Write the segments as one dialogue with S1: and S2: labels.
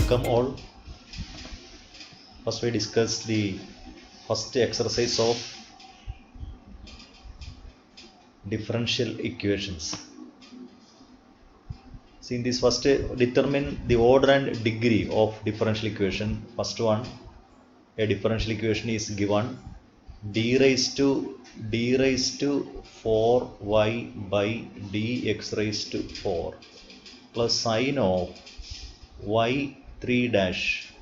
S1: Welcome all. First we discuss the first exercise of differential equations. See, in this first, determine the order and degree of differential equation. First one, a differential equation is given d raised to 4y by dx raised to 4 plus sine of y3 dash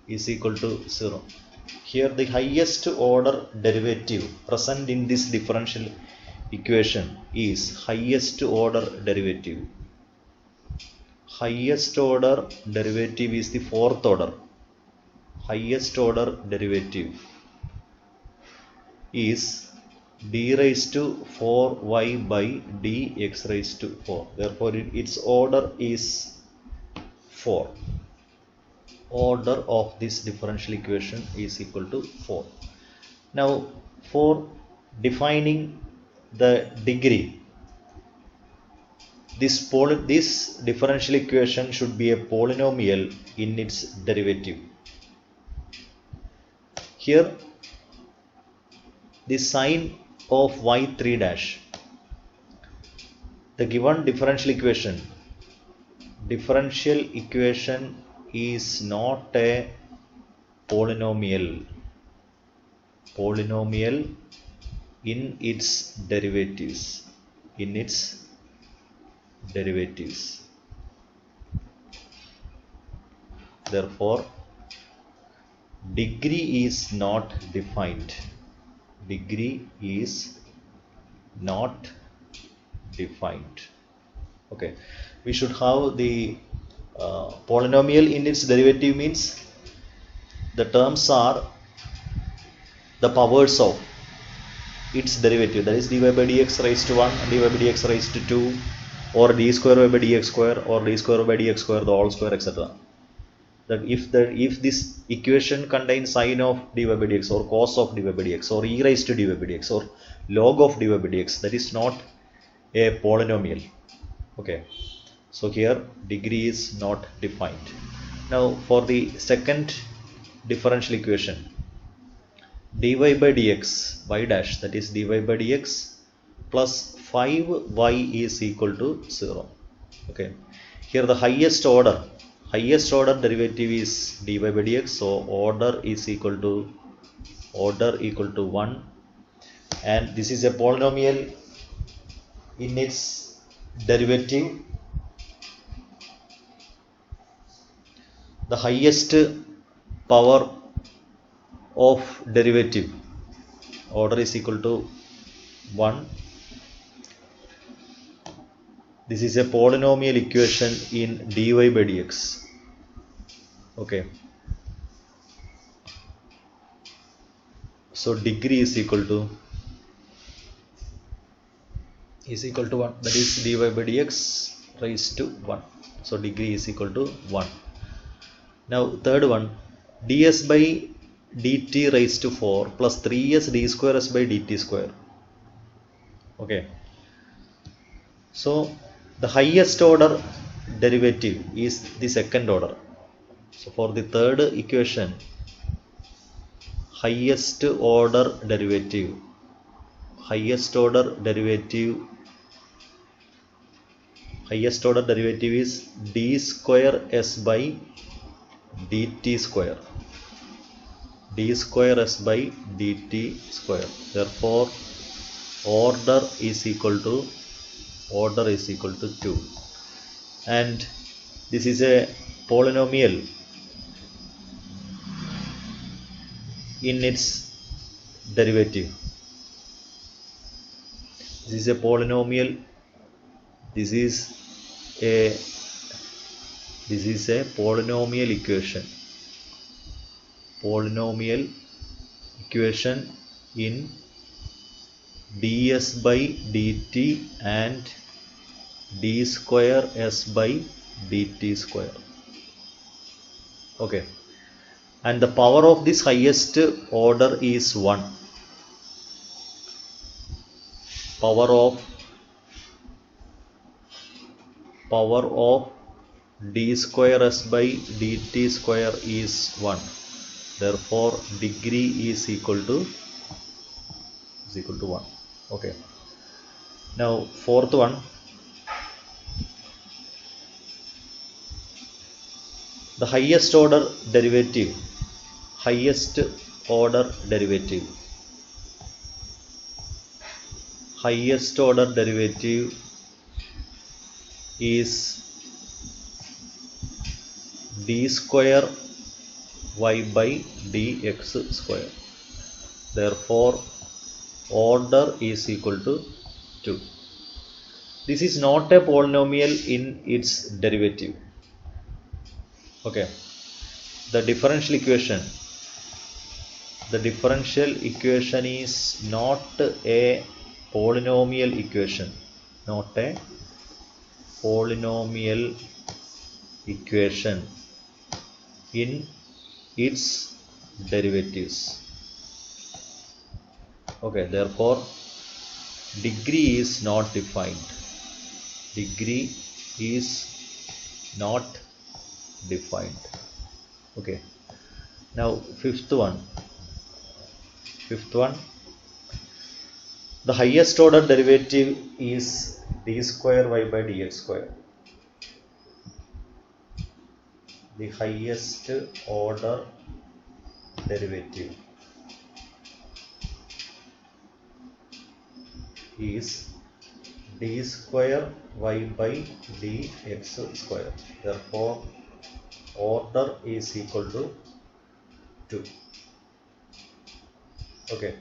S1: is equal to 0. Here the highest order derivative present in this differential equation is highest order derivative. Highest order derivative is the fourth order. Highest order derivative is d raised to 4y by dx raised to 4. Therefore, its order is 4. Order of this differential equation is equal to 4. Now, for defining the degree, this differential equation should be a polynomial in its derivative. Here, the sine of y3 dash, the given differential equation is not a polynomial in its derivatives. Therefore, degree is not defined. Okay, we should have the polynomial in its derivative means the terms are the powers of its derivative, that is dy by dx raised to 1, dy by dx raised to 2, or d square by dx square, or d square by dx square, the whole square, etc. That if this equation contains sine of dy by dx, or cos of dy by dx, or e raised to dy by dx, or log of dy by dx, that is not a polynomial. Okay, so here degree is not defined. Now for the second differential equation, dy by dx y dash, that is dy by dx plus 5y is equal to 0. Okay, here the highest order derivative is dy by dx, so order equal to 1, and this is a polynomial in its derivative. The highest power of derivative order is equal to 1. This is a polynomial equation in dy by dx. Okay, so degree is equal to 1, that is dy by dx raised to 1. So degree is equal to 1. Now third one, ds by dt raised to 4 plus 3s d square s by dt square. Okay, so the highest order derivative is the second order. So for the third equation, highest order derivative is d square s by dt square. Therefore, order is equal to 2, and this is a polynomial in its derivative. This is a polynomial equation in ds by dt and d square s by dt square. Okay, and the power of this highest order is 1. Power of d square s by dt square is 1. Therefore degree is equal to 1. Okay. Now fourth one, the highest order derivative. Highest order derivative. Highest order derivative is d square y by dx square. Therefore order is equal to 2. This is not a polynomial in its derivative. Okay. The differential equation is not a polynomial equation. Not a polynomial equation in its derivatives. Okay, therefore degree is not defined. Degree is not defined. Okay. Now fifth one, the highest order derivative is d square y by dx square. The highest order derivative is d square y by dx square. Therefore order is equal to 2. Okay.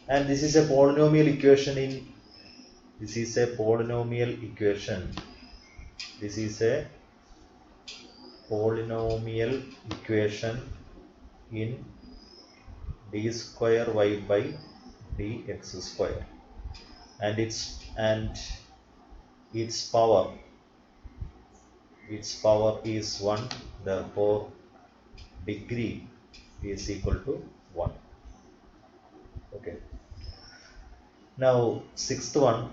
S1: And this is a polynomial equation in this is a polynomial equation in d square y by dx square, and its power is 1. Therefore degree is equal to 1. Okay. Now sixth one,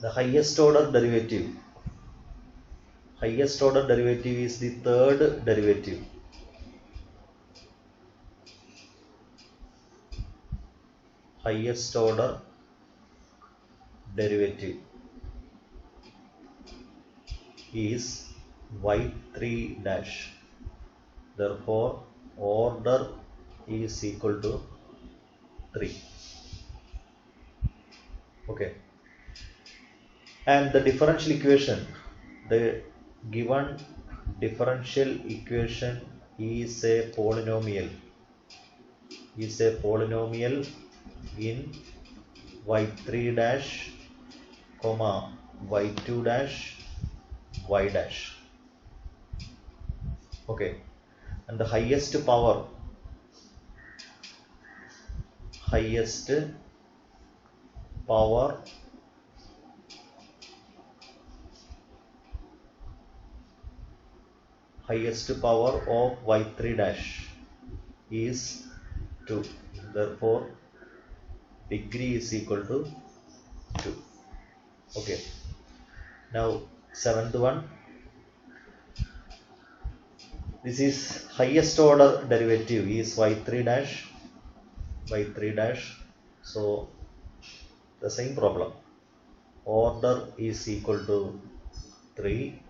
S1: the highest order derivative. Highest order derivative is the third derivative. Highest order derivative is y3 dash. Therefore order is equal to 3. Okay. And the differential equation, the given differential equation is a polynomial in y3 dash comma y2 dash y dash. Okay. And the highest power of y3 dash is 2. Therefore degree is equal to 2. Okay. Now seventh one, this is highest order derivative is y3 dash. So the same problem, order is equal to 3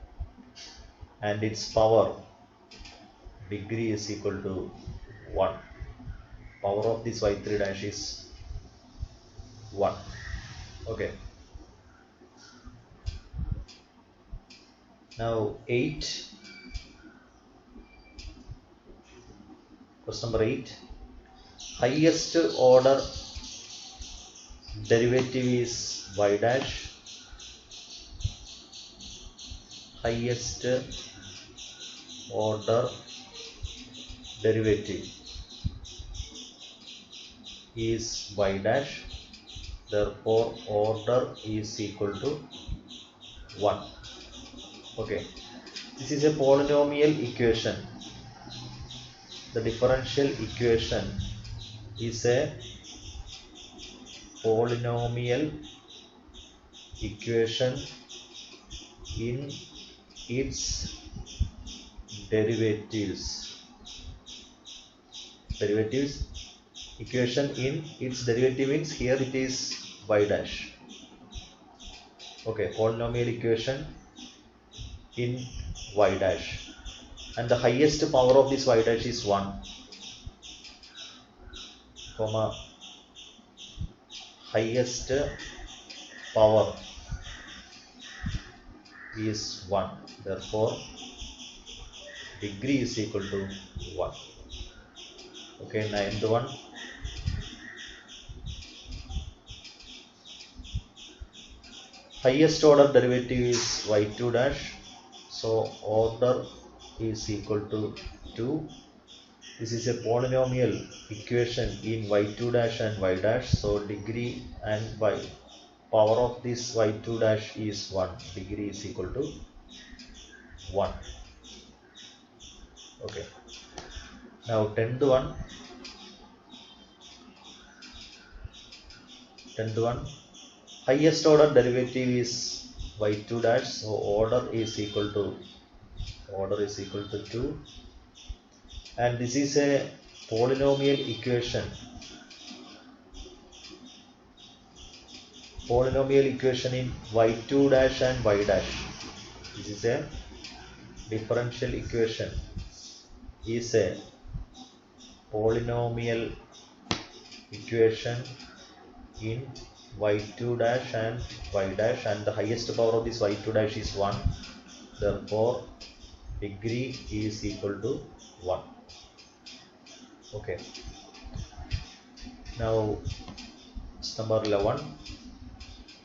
S1: and its power degree is equal to 1. Power of this y3 dash is 1. Okay. Now 8, question number 8, highest order derivative is y dash. Highest order derivative is y dash. Therefore order is equal to 1. Okay. This is a polynomial equation. The differential equation is a polynomial equation in its derivatives. Equation in its derivative means here it is y dash. Okay, polynomial equation in y dash, and the highest power of this y dash is 1, comma highest power is 1, therefore degree is equal to 1. Okay, ninth one, highest order derivative is y2 dash, so order is equal to 2. This is a polynomial equation in y2 dash and y dash, so degree and y power of this y2 dash is 1, degree is equal to 1. Okay, now 10th one, highest order derivative is y2 dash, so order is equal to 2, and this is a polynomial equation in y2 dash and y dash. This is a differential equation, is a polynomial equation in y2 dash and y dash, and the highest power of this y2 dash is 1, therefore degree is equal to 1. Okay, now number 11,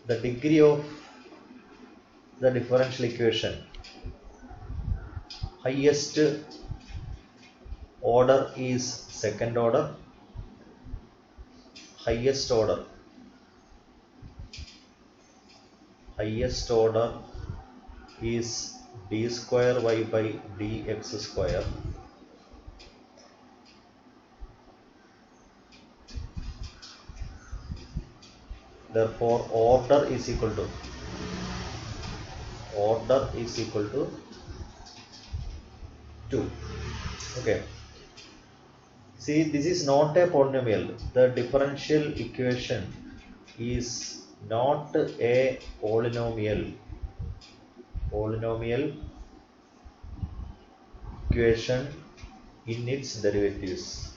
S1: the degree of the differential equation, highest order is second order, highest order is d square y by dx square, therefore order is equal to 2. Okay, see, this is not a polynomial. The differential equation is not a polynomial equation in its derivatives.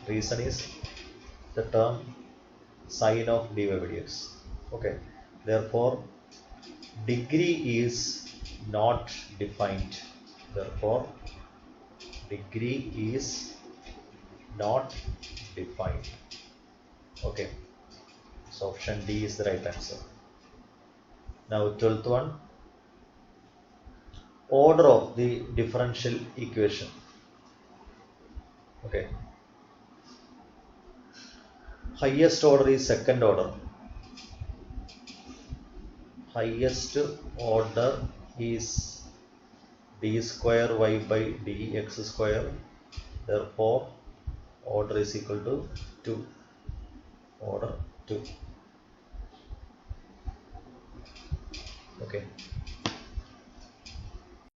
S1: Reason is the term sine of dy by dx. Okay, therefore degree is not defined, therefore degree is not defined. Okay, so option D is the right answer. Now 12th one, order of the differential equation. Okay, highest order is second order, highest order is d square y by dx square, therefore order is equal to 2. Order 2. Okay,